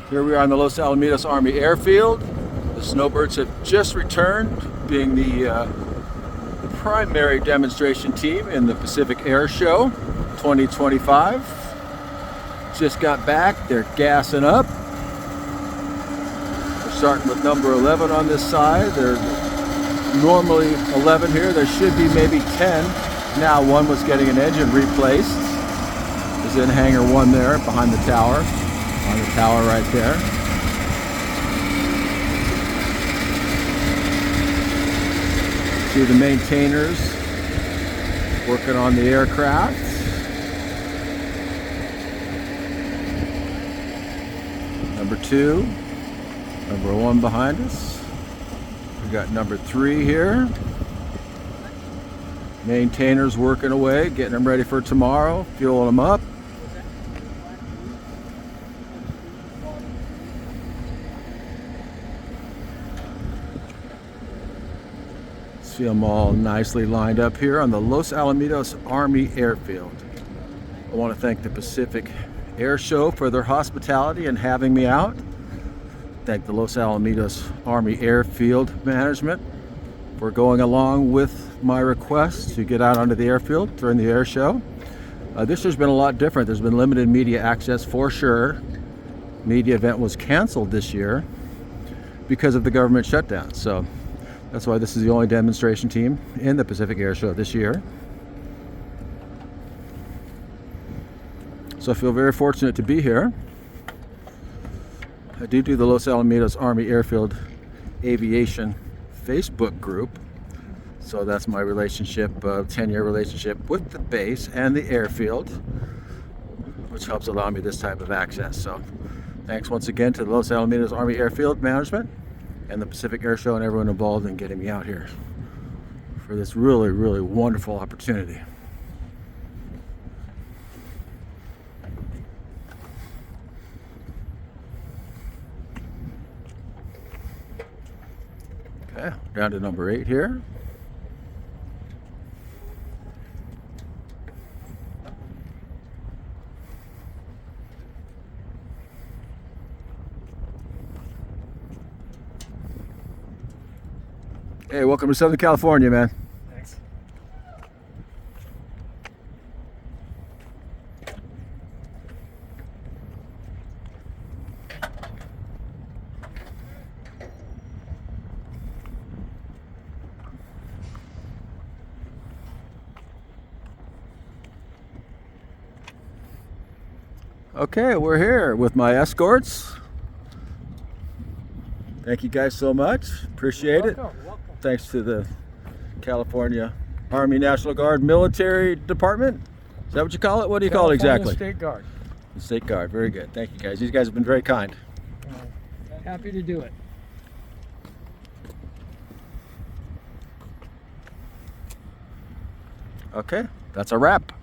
Here we are on the Los Alamitos Army Airfield. The Snowbirds have just returned, being the primary demonstration team in the Pacific Airshow 2025. Just got back, they're gassing up. We're starting with number 11 on this side. There's normally 11 here, there should be maybe 10. Now one was getting an engine replaced. Is in hangar 1 there, behind the tower. On the tower right there. See the maintainers working on the aircraft. Number 2, number 1 behind us. We got number 3 here. Maintainers working away, getting them ready for tomorrow, fueling them up. See them all nicely lined up here on the Los Alamitos Army Airfield. I want to thank the Pacific Airshow for their hospitality and having me out. Thank the Los Alamitos Army Airfield management for going along with my request to get out onto the airfield during the air show. This has been a lot different. There's been limited media access for sure. Media event was canceled this year because of the government shutdown. So that's why this is the only demonstration team in the Pacific Air Show this year. So I feel very fortunate to be here. I do the Los Alamitos Army Airfield Aviation Facebook group. So that's my relationship, 10-year relationship with the base and the airfield, which helps allow me this type of access. So thanks once again to the Los Alamitos Army Airfield management and the Pacific Air Show and everyone involved in getting me out here for this really, really wonderful opportunity. Okay, down to number 8 here. Hey, welcome to Southern California, man. Thanks. Okay, we're here with my escorts. Thank you guys so much. Appreciate it. Welcome. Thanks to the California Army National Guard Military Department. Is that what you call it? What do you call it exactly? State Guard. The State Guard. Very good. Thank you guys. These guys have been very kind. Happy to do it. Okay, that's a wrap.